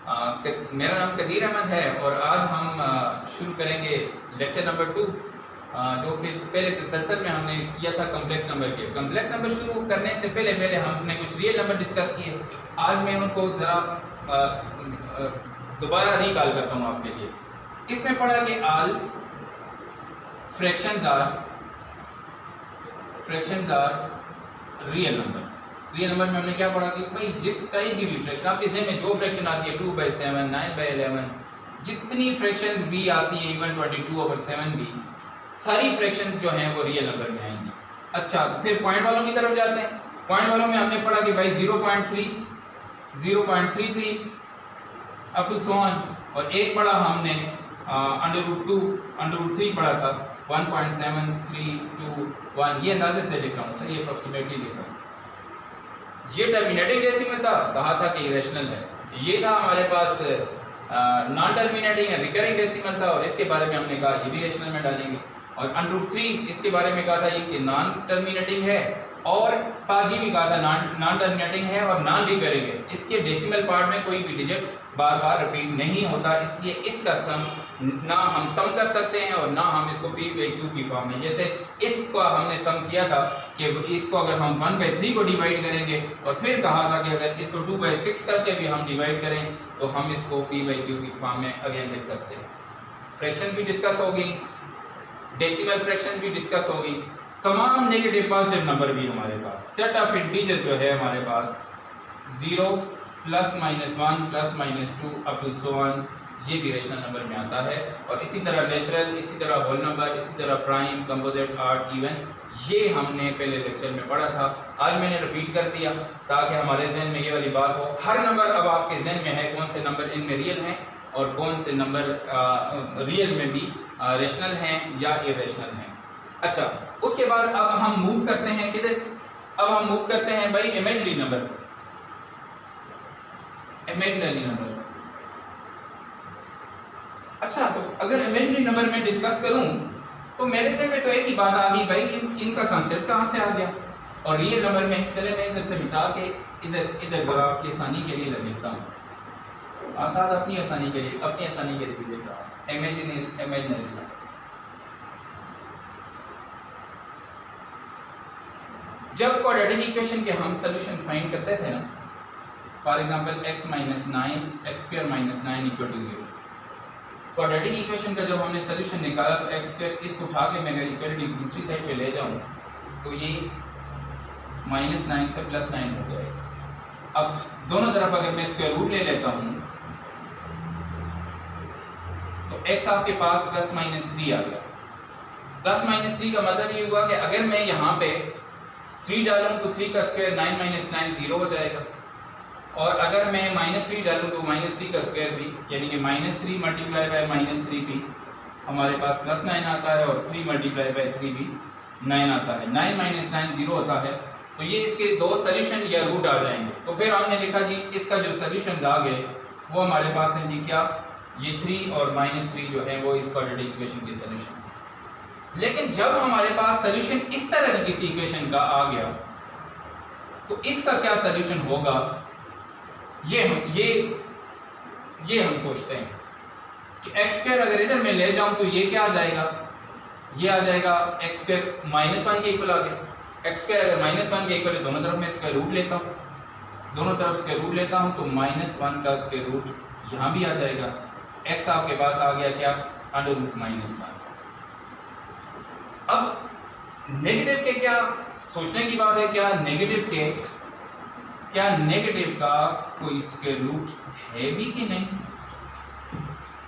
मेरा नाम कदीर अहमद है और आज हम शुरू करेंगे लेक्चर नंबर 2 जो कि पहले तसलसल में हमने किया था कम्प्लेक्स नंबर के। कम्प्लेक्स नंबर शुरू करने से पहले हमने कुछ रियल नंबर डिस्कस किए। आज मैं उनको ज़रा दोबारा रिकॉल करता हूँ आपके लिए। इसमें पढ़ा कि all fractions are real number. Real number में हमने क्या पढ़ा कि भाई जिस टाइप की भी फ्रैक्शन आपके ज़हन में जो फ्रैक्शन आती है 2/7, 9/11, जितनी फ्रैक्शंस भी आती है इवन 22/7 भी, सारी फ्रैक्शंस जो हैं वो रियल नंबर में आएंगी। अच्छा, तो फिर पॉइंट वालों की तरफ जाते हैं। पॉइंट वालों में हमने पढ़ा कि भाई 0.3, 0.33 अप टू सो ऑन, और एक पढ़ा हमने √2, √3 पढ़ा था 1.7321। ये अंदाजे से लिख रहा हूँ, चलिए अप्रॉक्सीमेटली लिख रहा हूँ। ये टर्मिनेटिंग डेसिमल था, कहा था कि इरेशनल है। ये था हमारे पास नॉन टर्मिनेटिंग है, रिकरिंग डेसिमल था, और इसके बारे में हमने कहा ये भी रेशनल में डालेंगे। और √3 इसके बारे में कहा था ये कि नॉन टर्मिनेटिंग है, और साथ ही भी कहा था नॉन टर्मिनेटिंग है और नॉन रिकरिंग है। इसके डेसिमल पार्ट में कोई भी डिजिट बार बार रिपीट नहीं होता, इसलिए इसका सम ना हम सम कर सकते हैं और ना हम इसको p/q की फॉर्म में, जैसे इसका हमने सम किया था कि इसको अगर हम 1/3 को डिवाइड करेंगे, और फिर कहा था कि अगर इसको 2/6 करके भी हम डिवाइड करें तो हम इसको p/q की फॉर्म में अगेन लिख सकते हैं। फ्रैक्शन भी डिस्कस होगी, डेसिमल फ्रैक्शन भी डिस्कस होगी, तमाम नेगेटिव पॉजिटिव नंबर भी हमारे पास, सेट ऑफ इंटीजर जो है हमारे पास 0 +-1 +-2 अप टू सो ऑन, ये भी रेशनल नंबर में आता है। और इसी तरह नेचुरल, इसी तरह होल नंबर, इसी तरह प्राइम, कंपोजिट, ऑड, इवन, ये हमने पहले लेक्चर में पढ़ा था। आज मैंने रिपीट कर दिया ताकि हमारे जहन में ये वाली बात हो। हर नंबर अब आपके जहन में है, कौन से नंबर इनमें रियल हैं और कौन से नंबर रियल में भी रेशनल हैं या इरेशनल हैं। अच्छा, उसके बाद अब हम मूव करते हैं किधर? अब हम मूव करते हैं भाई इमेजिनरी नंबर। इमेजिनरी नंबर, अच्छा, तो अगर इमेजिनरी नंबर में डिस्कस करूं तो मेरे से में तो एक ही बात आ गई भाई, इनका कांसेप्ट कहां से आ गया। और रियल नंबर में चले मैं इधर से मिटा के इधर जरा आपकी आसानी के लिए लिखता हूँ, आसाद अपनी आसानी के लिए भी लिख रहा हूँ। इमेजिनरी नंबर्स, जब क्वाड्रेटिक इक्वेशन के हम सोल्यूशन फाइंड करते थे ना, for example x - 9 x² - 9 = 0। Quadratic equation का जब हमने सोल्यूशन निकाला तो x² इसको उठा के मैं अगर इक्वलिटी की दूसरी साइड पे ले जाऊं तो ये -9 से +9 हो जाएगा। अब दोनों तरफ अगर मैं स्क्वायर रूट ले लेता हूं तो x आपके पास +-3 आ गया। +-3 का मतलब ये हुआ कि अगर मैं यहाँ पे 3 डालूं तो 3 का स्क्वायर 9 - 9 0 हो जाएगा, और अगर मैं -3 डालूं तो -3 का स्क्वायर भी, यानी कि -3 × -3 भी हमारे पास +9 आता है, और 3 × 3 भी 9 आता है। 9 - 9 0 होता है, तो ये इसके दो सोल्यूशन या रूट आ जाएंगे। तो फिर हमने लिखा जी इसका जो सोल्यूशन आ गए वो हमारे पास है जी क्या, ये 3 और -3 जो है वो इस क्वाड्रेटिक इक्वेशन के सोल्यूशन। लेकिन जब हमारे पास सोल्यूशन इस तरह की किसी इक्वेशन का आ गया तो इसका क्या सोल्यूशन होगा, ये हम सोचते हैं कि x² अगर इधर मैं ले जाऊं तो ये क्या आ जाएगा, ये आ जाएगा x² -1 के इक्वल आ गया। x² अगर -1 के इक्वल है, दोनों तरफ मैं स्क्वायर रूट लेता हूँ, दोनों तरफ स्क्वायर रूट लेता हूँ तो -1 का स्क्वायर रूट यहाँ भी आ जाएगा। x आपके पास आ गया क्या, √-1। अब नेगेटिव के क्या सोचने की बात है, क्या नेगेटिव का कोई स्क्वायर रूट है भी कि नहीं,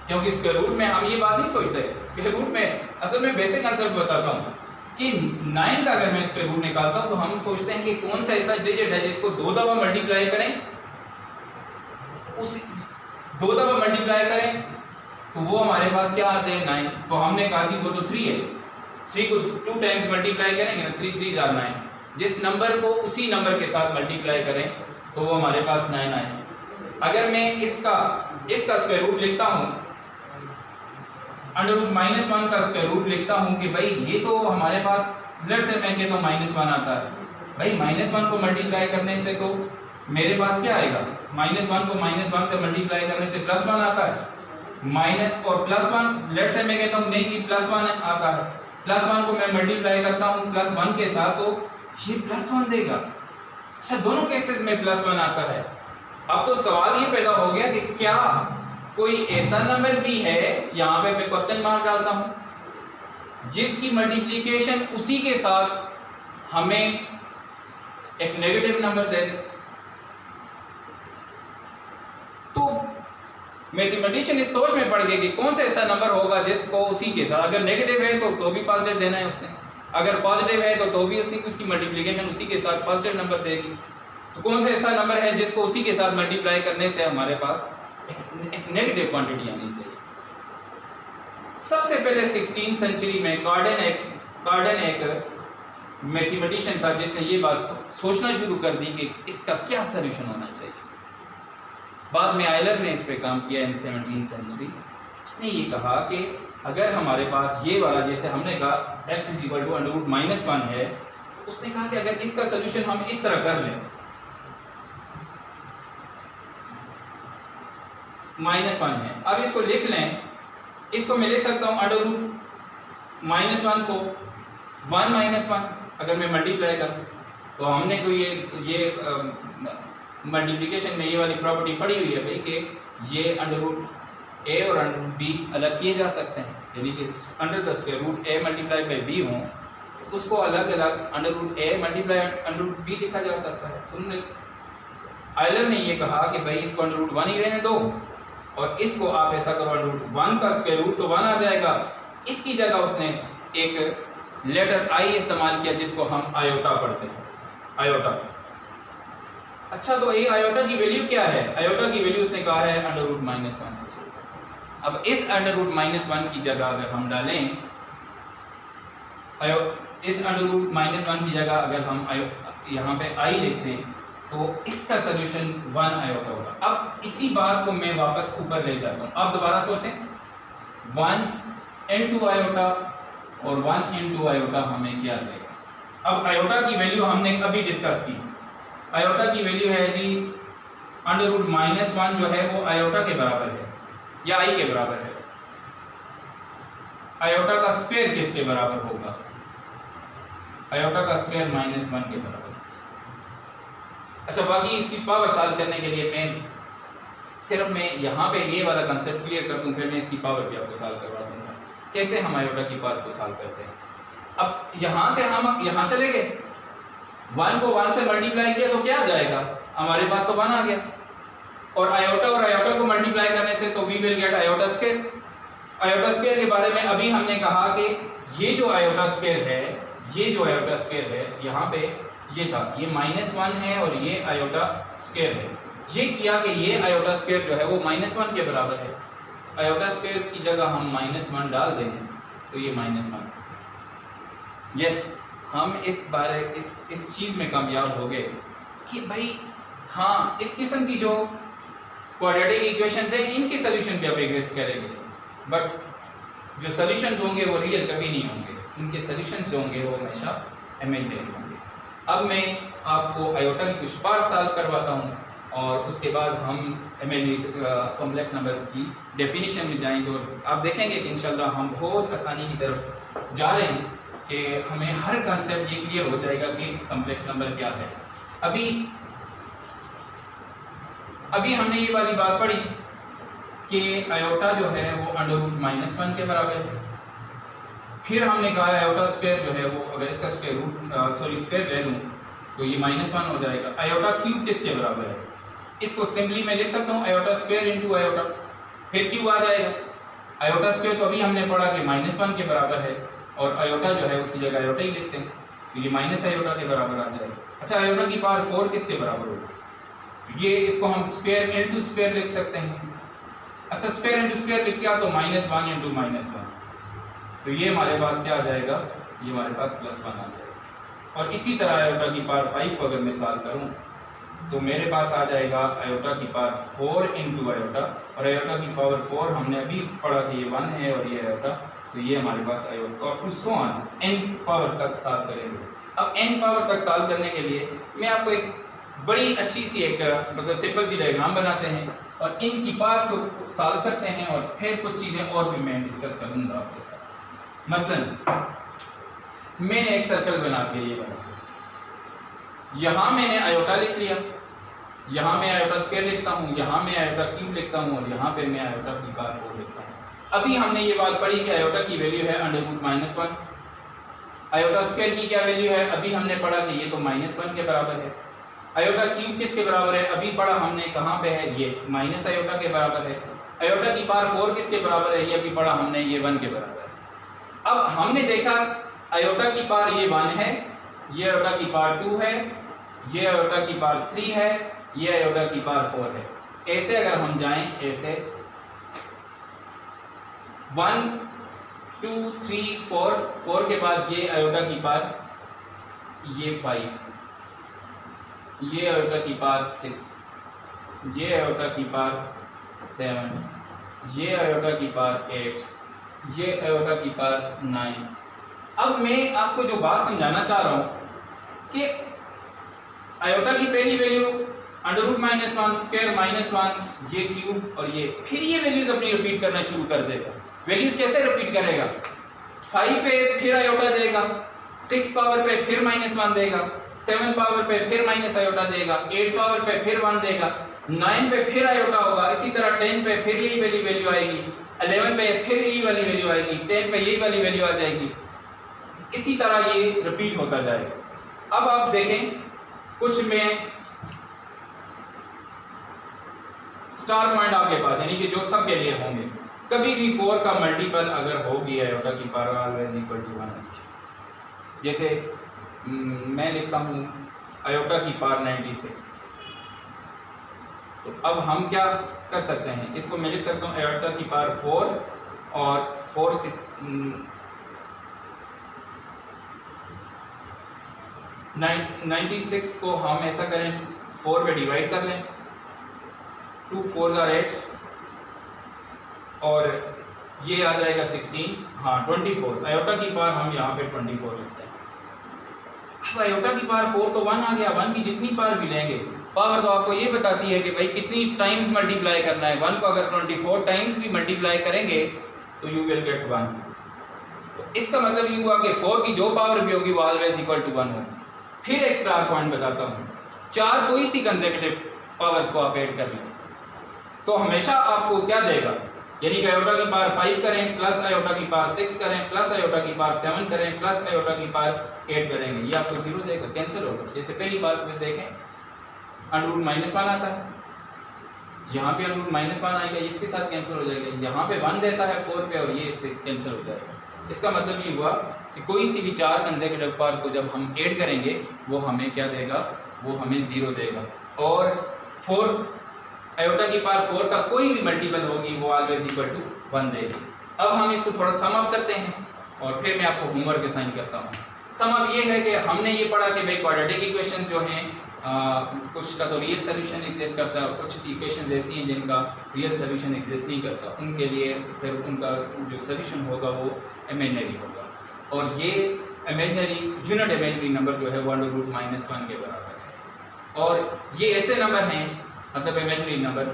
क्योंकि स्क्वायर रूट में हम ये बात नहीं सोचते। स्क्वायर रूट में असल में बेसिक कंसेप्ट बताता हूँ कि 9 का अगर मैं स्क्वायर रूट निकालता हूँ तो हम सोचते हैं कि कौन सा ऐसा डिजिट है जिसको 2 दफा मल्टीप्लाई करें, उस 2 दफा मल्टीप्लाई करें तो वो हमारे पास क्या आते हैं 9। तो हमने कहा जी वो तो 3 है, 3 को 2 टाइम्स मल्टीप्लाई करेंगे ना, 3 3 = 9। जिस नंबर को उसी नंबर के साथ मल्टीप्लाई करें तो वो हमारे पास 9 आए। अगर मैं इसका स्क्वायर रूट लिखता हूँ, √-1 का स्क्वायर रूट लिखता हूँ कि भाई ये तो हमारे पास, लेट्स से मैं कहता हूँ -1 आता है, भाई -1 को मल्टीप्लाई करने से तो मेरे पास क्या आएगा, -1 को -1 से मल्टीप्लाई करने से +1 आता है, माइनस और +1 लेट से मैं कहता हूँ नहीं जी +1 आता है, +1 को मैं मल्टीप्लाई करता हूँ +1 के साथ तो ये +1 देगा। अच्छा दोनों केसेस में +1 आता है। अब तो सवाल ये पैदा हो गया कि क्या कोई ऐसा नंबर भी है, यहाँ पे मैं क्वेश्चन मार्क डालता हूँ, जिसकी मल्टीप्लिकेशन उसी के साथ हमें एक नेगेटिव नंबर दे दे। तो मैथमेटिशियन इस सोच में पड़ गए कि कौन सा ऐसा नंबर होगा जिसको उसी के साथ, अगर नेगेटिव है तो भी पॉजिटिव देना है उसने, अगर पॉजिटिव है तो भी उसकी मल्टीप्लिकेशन उसी के साथ पॉजिटिव नंबर देगी। तो कौन सा ऐसा नंबर है जिसको उसी के साथ मल्टीप्लाई करने से हमारे पास एक नेगेटिव क्वांटिटी आनी चाहिए। सबसे पहले 16वीं सेंचुरी में कार्डन एक मैथमेटिशियन था जिसने ये बात सोचना शुरू कर दी कि इसका क्या सोल्यूशन होना चाहिए। बाद में आयलर ने इस पे काम किया इन 17वीं सेंचुरी। उसने ये कहा कि अगर हमारे पास ये वाला, जैसे हमने कहा x = √-1 है, उसने कहा कि अगर इसका सोल्यूशन हम इस तरह कर लें, -1 है, अब इसको लिख लें, इसको मैं लिख सकता हूँ √-1 को 1-1 अगर मैं मल्टीप्लाई करूँ तो हमने को ये मल्टीप्लिकेशन में ये वाली प्रॉपर्टी पड़ी हुई है भाई कि ये √a और √b अलग किए जा सकते हैं, यानी कि √a × b हों तो उसको अलग अलग √a × √b लिखा जा सकता है। उन्होंने आयलर ने ये कहा कि भाई इसको √1 ही रहने दो और इसको आप ऐसा करो √1 का स्क्वायर रूट तो 1 आ जाएगा। इसकी जगह उसने एक लेटर i इस्तेमाल किया जिसको हम आयोटा पढ़ते हैं, आयोटा। अच्छा तो ये आयोटा की वैल्यू क्या है? आयोटा की वैल्यू उसने कहा है √-1। अब इस √-1 की जगह अगर हम डालें, इस √-1 की जगह अगर हम यहाँ पे i लिखते हैं तो इसका सोल्यूशन 1 आयोटा होगा। अब इसी बात को मैं वापस ऊपर ले जाता हूँ। अब दोबारा सोचें, 1 × आयोटा और 1 × आयोटा हमें क्या देगा? अब आयोटा की वैल्यू हमने अभी डिस्कस की, आयोटा की वैल्यू है जी √-1 जो है वो आयोटा के बराबर है या i के बराबर है। आयोटा का स्क्वायर किसके बराबर होगा? आयोटा का स्क्वायर -1 के बराबर। अच्छा बाकी इसकी पावर सॉल्व करने के लिए मैं यहाँ पे ये वाला कंसेप्ट क्लियर कर दूँ, फिर मैं इसकी पावर भी आपको सॉल्व करवा दूँगा कैसे हम आयोटा की पावर को सॉल्व करते हैं। अब यहाँ से हम यहाँ चले गए, 1 को 1 से मल्टीप्लाई किया तो क्या आ जाएगा? हमारे पास तो 1 आ गया। और आयोटा को मल्टीप्लाई करने से तो we will get iota square. Iota square के बारे में अभी हमने कहा कि ये जो आयोटा स्क्वायर है, यहाँ पे ये था, ये -1 है और ये आयोटा स्क्वायर है। ये किया कि ये आयोटा स्क्वायर जो है वो -1 के बराबर है। आयोटा स्क्वायर की जगह हम -1 डाल दें तो ये -1। यस, हम इस चीज़ में कामयाब हो गए कि भाई हाँ, इस किस्म की जो क्वाड्रेटिक इक्वेशंस हैं इनके सोल्यूशन पे आप एग्जिस्ट करेंगे, बट जो सोल्यूशंस होंगे वो रियल कभी नहीं होंगे, इनके सोल्यूशंस जो होंगे वो हमेशा इमेजिनरी होंगे। अब मैं आपको आयोटा की कुछ पार्ट सॉल्व करवाता हूँ और उसके बाद हम कॉम्प्लेक्स नंबर की डेफिनेशन में जाएंगे और आप देखेंगे कि इंशाल्लाह हम बहुत आसानी की तरफ जा रहे हैं कि हमें हर कंसेप्ट ये क्लियर हो जाएगा कि कॉम्प्लेक्स नंबर क्या है। अभी हमने ये वाली बात पढ़ी कि आयोटा जो है वो √-1 के बराबर है। फिर हमने कहा आयोटा स्क्वायर जो है वो अगर इसका स्क्वायर ले लूँ तो ये -1 हो जाएगा। आयोटा क्यूब किसके बराबर है? इसको सिंपली मैं लिख सकता हूँ आयोटा स्क्वायर × आयोटा, फिर क्यूब आ जाएगा। आयोटा स्क्वायर तो अभी हमने पढ़ा कि -1 के बराबर है और आयोटा जो है उसकी जगह आयोटा ही लिखते हैं तो ये माइनस आयोटा के बराबर आ जाएगा। अच्छा आयोटा की पावर 4 किसके बराबर होगी? ये इसको हम स्क्वायर × स्क्वायर लिख सकते हैं। अच्छा स्क्वायर × स्क्वायर लिख किया तो -1 × -1 तो ये हमारे पास क्या आ जाएगा? ये हमारे पास +1 आ जाएगा। और इसी तरह आयोटा की पावर 5 को अगर मैं सॉल्व करूँ तो मेरे पास आ जाएगा आयोटा की पावर 4 × आयोटा, और आयोटा की पावर 4 हमने अभी पढ़ा कि ये 1 है और ये आयोटा, तो ये हमारे पास आयोटा और two so on n power तक सॉल्व करेंगे। अब n पावर तक सॉल्व करने के लिए मैं आपको एक बड़ी अच्छी सी एक मतलब सिंपल सी डायग्राम बनाते हैं और इनकी पार्ट्स को सॉल्व करते हैं और फिर कुछ चीज़ें और भी मैं डिस्कस करूँगा आपके साथ। मसलन मैंने एक सर्कल बना के ये बना, यहाँ मैंने आयोटा लिख लिया, यहाँ मैं आयोटा स्क्वायर लिखता हूँ, यहाँ मैं आयोटा क्यूब लिखता हूँ और यहाँ पे मैं आयोटा की पावर 4 लिखता हूँ। अभी हमने ये बात पढ़ी कि आयोटा की वैल्यू है √-1, आयोटा स्क्वायर की क्या वैल्यू है, अभी हमने पढ़ा कि ये तो -1 के बराबर है। आयोटा क्यूब किसके बराबर है, अभी पढ़ा हमने कहाँ पे है, ये माइनस आयोटा के बराबर है। आयोटा की पावर 4 किसके बराबर है, ये अभी पढ़ा हमने, ये 1 के बराबर है। अब हमने देखा आयोटा की पावर ये 1 है, ये आयोटा की पावर 2 है, ये आयोटा की पावर 3 है, ये आयोटा की पावर 4 है। ऐसे अगर हम जाएं, ऐसे 1 2 3 4 के बाद ये आयोटा की पावर ये 5, ये आयोटा की पावर 6, ये आयोटा की पावर 7, ये आयोटा की पावर 8, ये आयोटा की पावर 9। अब मैं आपको जो बात समझाना चाह रहा हूं कि आयोटा की पहली वैल्यू √-1 स्क्वायर -1, ये क्यूब और ये, फिर ये वैल्यूज अपनी रिपीट करना शुरू कर देगा। वैल्यूज कैसे रिपीट करेगा, 5 पे फिर आयोटा देगा, 6 पावर पे फिर -1 देगा, 7 पावर पे फिर माइनस आयोटा देगा, 8 पावर पे फिर 1 देगा, 9 पे फिर आयोटा होगा, इसी तरह 10 पे फिर यही वाली वैल्यू आएगी, 11 पे फिर यही वाली वैल्यू आएगी, 10 पे यही वाली वैल्यू आ जाएगी, इसी तरह ये रिपीट होता जाएगा। अब आप देखें, कुछ में स्टार पॉइंट आपके पास, यानी कि जो सब के लिए होंगे, कभी भी 4 का मल्टीपल अगर होगी आयोटा की पावर ऑलवेज इक्वल टू 1। जैसे मैं लिखता हूँ आयोटा की पावर 96, तो अब हम क्या कर सकते हैं, इसको मैं लिख सकता हूँ आयोटा की पावर 4 और 4 6 96 को हम ऐसा करें 4 पे डिवाइड कर लें, 2 4 are 8 और ये आ जाएगा 16, हाँ 24। आयोटा की पावर हम यहाँ पे 24 लिखते हैं। अब आयोटा की पावर 4 तो 1 आ गया, 1 की जितनी पावर भी लेंगे, पावर तो आपको ये बताती है कि भाई कितनी टाइम्स मल्टीप्लाई करना है। 1 को अगर 24 टाइम्स भी मल्टीप्लाई करेंगे तो यू विल गेट 1। तो इसका मतलब ये हुआ कि 4 की जो पावर भी होगी वो ऑलवेज इक्वल टू 1 होगी। फिर एक स्टार पॉइंट बताता हूँ, 4 कोई सी कंसेक्यूटिव पावर्स को आप ऐड कर लें तो हमेशा आपको क्या देगा, यानी कि आयोटा की पावर 5 करें प्लस आयोटा की पावर 6 करें प्लस आयोटा की पावर 7 करें प्लस आयोटा की पावर 8 करेंगे, ये आपको 0 देगा, कैंसिल होगा। जैसे पहली बात में देखें √-1 आता है, यहाँ पे √-1 आएगा, इसके साथ कैंसिल हो जाएगा, यहाँ पे 1 देता है 4 पे और ये इससे कैंसिल हो जाएगा। इसका मतलब ये हुआ कि कोई सी भी 4 कंसेक्यूटिव पावर्स को जब हम ऐड करेंगे वो हमें क्या देगा, वो हमें 0 देगा। और 4 आयोटा की पावर 4 का कोई भी मल्टीपल होगी वो ऑलवेज इक्वल टू 1 देगी। अब हम इसको थोड़ा सम अप करते हैं और फिर मैं आपको होमवर्क असाइन करता हूँ। सम अप ये है कि हमने ये पढ़ा कि भाई क्वाड्रेटिक इक्वेशन जो हैं कुछ का तो रियल सोल्यूशन एग्जिस्ट करता है और कुछ इक्वेशंस ऐसी हैं जिनका रियल सोल्यूशन एग्जिस्ट नहीं करता, उनके लिए फिर उनका जो सोल्यूशन होगा वो इमेजिनरी होगा। और ये इमेजिनरी यूनिट इमेजिनरी नंबर जो है 1√-1 के बराबर है। और ये ऐसे नंबर हैं, मतलब इमेजिनरी नंबर,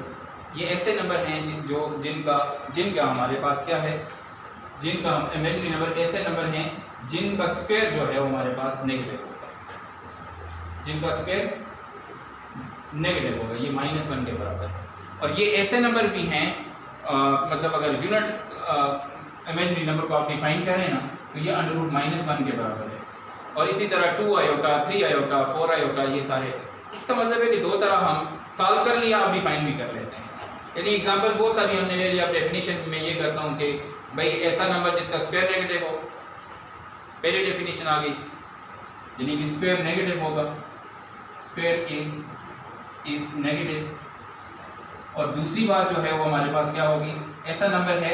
ये ऐसे नंबर हैं जिनका हमारे पास क्या है, जिनका इमेजिनरी नंबर ऐसे नंबर हैं जिनका स्क्वायर जो है वो हमारे पास नेगेटिव होगा, जिनका स्क्वायर नेगेटिव होगा, ये -1 के बराबर है। और ये ऐसे नंबर भी हैं मतलब अगर यूनिट इमेजिनरी नंबर को आप डिफाइन करें ना तो ये √-1 के बराबर है। और इसी तरह 2 आयोटा 3 आयोटा 4 आयोटा, ये सारे, इसका मतलब है कि दो तरह हम सॉल्व कर लिया, आप डिफाइन भी कर लेते हैं। यानी एग्जांपल्स बहुत सारी हमने ले लिया। अब डेफिनेशन में ये करता हूँ कि भाई ऐसा नंबर जिसका स्क्वायर नेगेटिव हो, पहली डेफिनेशन आ गई, यानी कि स्क्वायर नेगेटिव होगा, स्क्वायर इज नेगेटिव। और दूसरी बात जो है वो हमारे पास क्या होगी, ऐसा नंबर है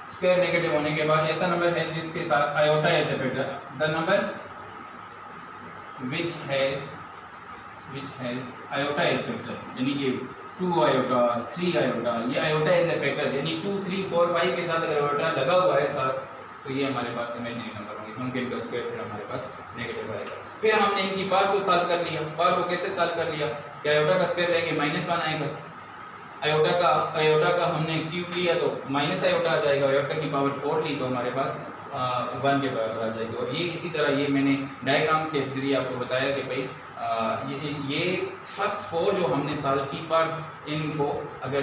स्क्वायर नेगेटिव होने के बाद ऐसा नंबर है जिसके साथ iota as a factor, the number which has iota as factor, यानी कि 2 आयोटा 3 आयोटा, ये आयोटा एज ए फैक्टर, यानी 2 3 4 5 के साथ अगर आयोटा लगा हुआ है साथ तो ये हमारे पास इमेजिनरी नंबर होंगे। उनके इनका स्क्वायर फिर हमारे पास नेगेटिव आएगा। फिर हमने इनकी पार्ट्स को सॉल्व कर लिया। पावर को कैसे सॉल्व कर लिया कि आयोटा का स्क्वायर लेंगे -1 आएगा, आयोटा का हमने क्यूब लिया तो माइनस आयोटा आ जाएगा, आयोटा की पावर 4 ली तो हमारे पास 1 के बराबर आ जाएगी। और ये इसी तरह ये मैंने डायग्राम के जरिए आपको बताया कि भाई ये फर्स्ट 4 जो हमने सॉल्व की पार्ट्स, इनको अगर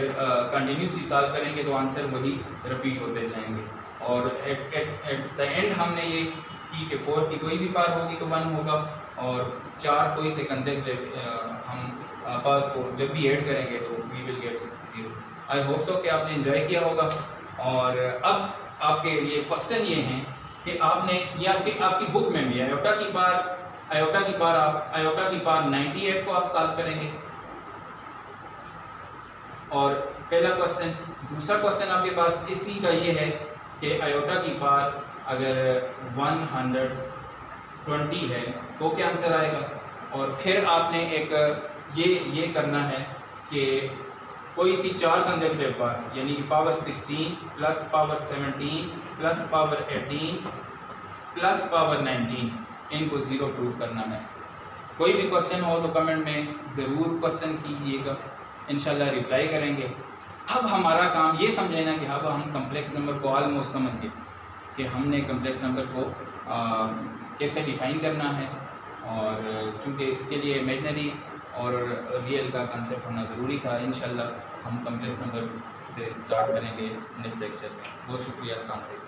कंटिन्यूसली सॉल्व करेंगे तो आंसर वही रिपीट होते जाएंगे। और एट द एंड हमने ये की कि 4 की कोई भी पार होगी तो 1 होगा, और 4 कोई से कंसेप्ट हम पास को जब भी ऐड करेंगे तो we will get 0। I hope so कि आपने एंजॉय किया होगा। और अब आपके लिए क्वेश्चन ये हैं कि आपने ये आपकी बुक में भी आयोटा की पार 98 को आप सॉल्व करेंगे। और पहला क्वेश्चन, दूसरा क्वेश्चन आपके पास इसी का ये है कि आयोटा की पार अगर 120 है तो क्या आंसर आएगा। और फिर आपने एक ये करना है कि कोई सी 4 कंसेप्टिव पावर यानी power 16 plus power 17 plus power 18 plus power 19 इनको 0 प्रूव करना है। कोई भी क्वेश्चन हो तो कमेंट में ज़रूर क्वेश्चन कीजिएगा, इंशाल्लाह रिप्लाई करेंगे। अब हमारा काम ये समझना कि अब हम कम्प्लेक्स नंबर को ऑलमोस्ट समझ गए कि हमने कम्प्लेक्स नंबर को कैसे डिफ़ाइन करना है, और चूँकि इसके लिए इमेजनरी और रियल का कंसेप्ट होना ज़रूरी था। इंशाल्लाह हम कम्प्लेक्स नंबर से स्टार्ट करेंगे नेक्स्ट लेक्चर में। बहुत शुक्रिया, अस्सलाम वालेकुम।